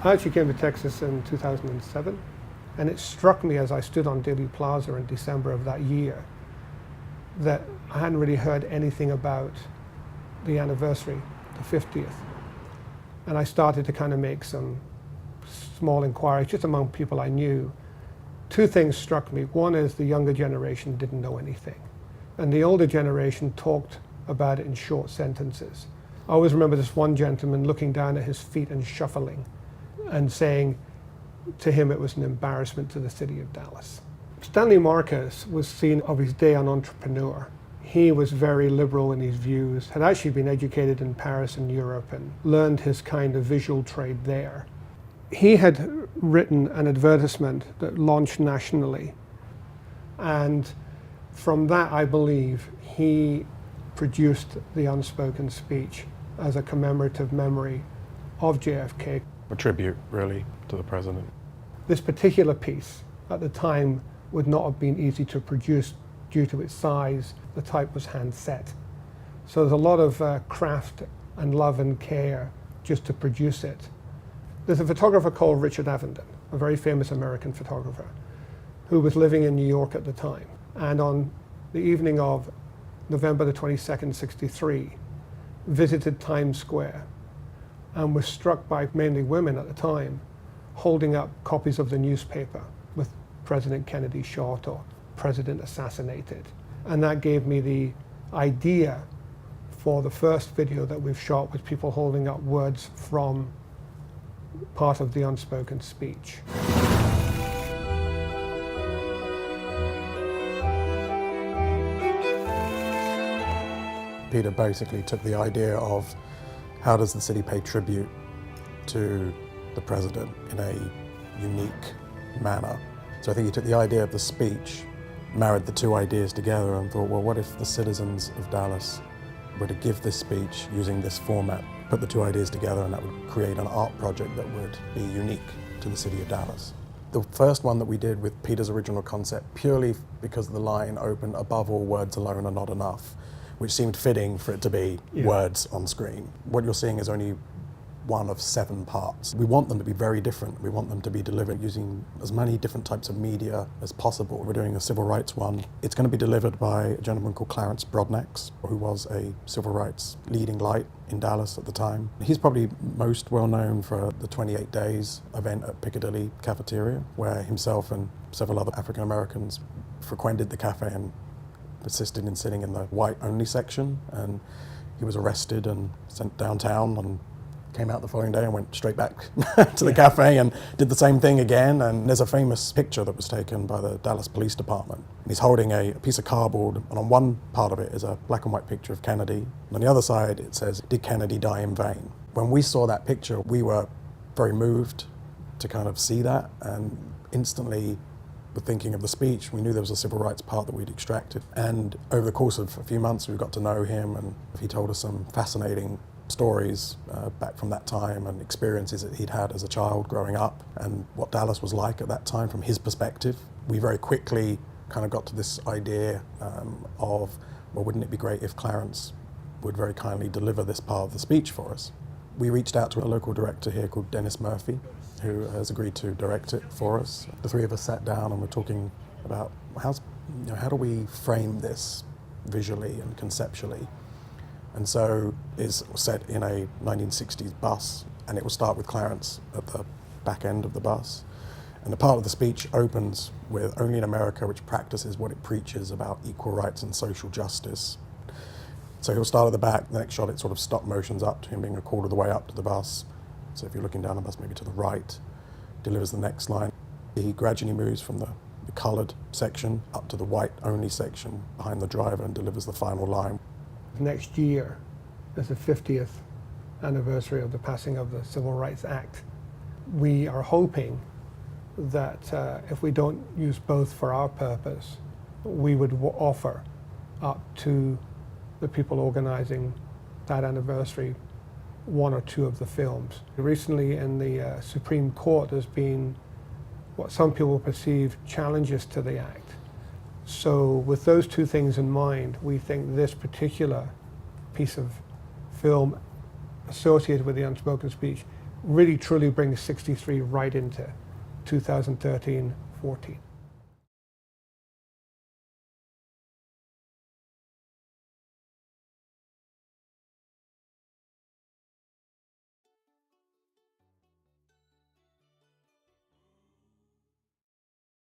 I actually came to Texas in 2007, and it struck me as I stood on Dealey Plaza in December of that year that I hadn't really heard anything about the anniversary, the 50th. And I started to kind of make some small inquiries just among people I knew. Two things struck me. One is the younger generation didn't know anything, and the older generation talked about it in short sentences. I always remember this one gentleman looking down at his feet and shuffling and saying to him it was an embarrassment to the city of Dallas. Stanley Marcus was seen of his day an entrepreneur. He was very liberal in his views, had actually been educated in Paris and Europe and learned his kind of visual trade there. He had written an advertisement that launched nationally, and from that I believe he produced the Unspoken speech as a commemorative memory of JFK. A tribute, really, to the president. This particular piece at the time would not have been easy to produce due to its size. The type was hand set. So there's a lot of craft and love and care just to produce it. There's a photographer called Richard Avenden, a very famous American photographer, who was living in New York at the time. And on the evening of November the 22nd, 63, visited Times Square and was struck by mainly women at the time holding up copies of the newspaper with President Kennedy shot or President assassinated. And that gave me the idea for the first video that we've shot with people holding up words from part of the Unspoken speech. Peter basically took the idea of how does the city pay tribute to the president in a unique manner. So I think he took the idea of the speech, married the two ideas together and thought, well, what if the citizens of Dallas were to give this speech using this format, put the two ideas together, and that would create an art project that would be unique to the city of Dallas. The first one that we did with Peter's original concept, purely because the line opened, above all, words alone are not enough, which seemed fitting for it to be words on screen. What you're seeing is only one of 7 parts. We want them to be very different. We want them to be delivered using as many different types of media as possible. We're doing a civil rights one. It's going to be delivered by a gentleman called Clarence Brodnax, who was a civil rights leading light in Dallas at the time. He's probably most well known for the 28 Days event at Piccadilly Cafeteria, where himself and several other African Americans frequented the cafe and persisted in sitting in the white-only section, and he was arrested and sent downtown and came out the following day and went straight back to the cafe and did the same thing again. And there's a famous picture that was taken by the Dallas Police Department. And he's holding a piece of cardboard, and on one part of it is a black and white picture of Kennedy. And on the other side it says, "Did Kennedy die in vain?" When we saw that picture, we were very moved to kind of see that, and instantly were thinking of the speech. We knew there was a civil rights part that we'd extracted. And over the course of a few months, we got to know him, and he told us some fascinating stories back from that time and experiences that he'd had as a child growing up and what Dallas was like at that time from his perspective. We very quickly kind of got to this idea of, well, wouldn't it be great if Clarence would very kindly deliver this part of the speech for us? We reached out to a local director here called Dennis Murphy, who has agreed to direct it for us. The three of us sat down and were talking about how do we frame this visually and conceptually. And so it's set in a 1960s bus, and it will start with Clarence at the back end of the bus. And the part of the speech opens with "Only in America, which practices what it preaches about equal rights and social justice." So he'll start at the back, the next shot it sort of stop motions up to him being a quarter of the way up to the bus. So if you're looking down the bus, maybe to the right, delivers the next line. He gradually moves from the coloured section up to the white-only section behind the driver and delivers the final line. Next year is the 50th anniversary of the passing of the Civil Rights Act. We are hoping that if we don't use both for our purpose, we would offer up to the people organizing that anniversary 1 or 2 of the films. Recently in the Supreme Court there's been what some people perceive challenges to the act. So with those 2 things in mind, we think this particular piece of film associated with the Unspoken speech really truly brings 63 right into 2013-14.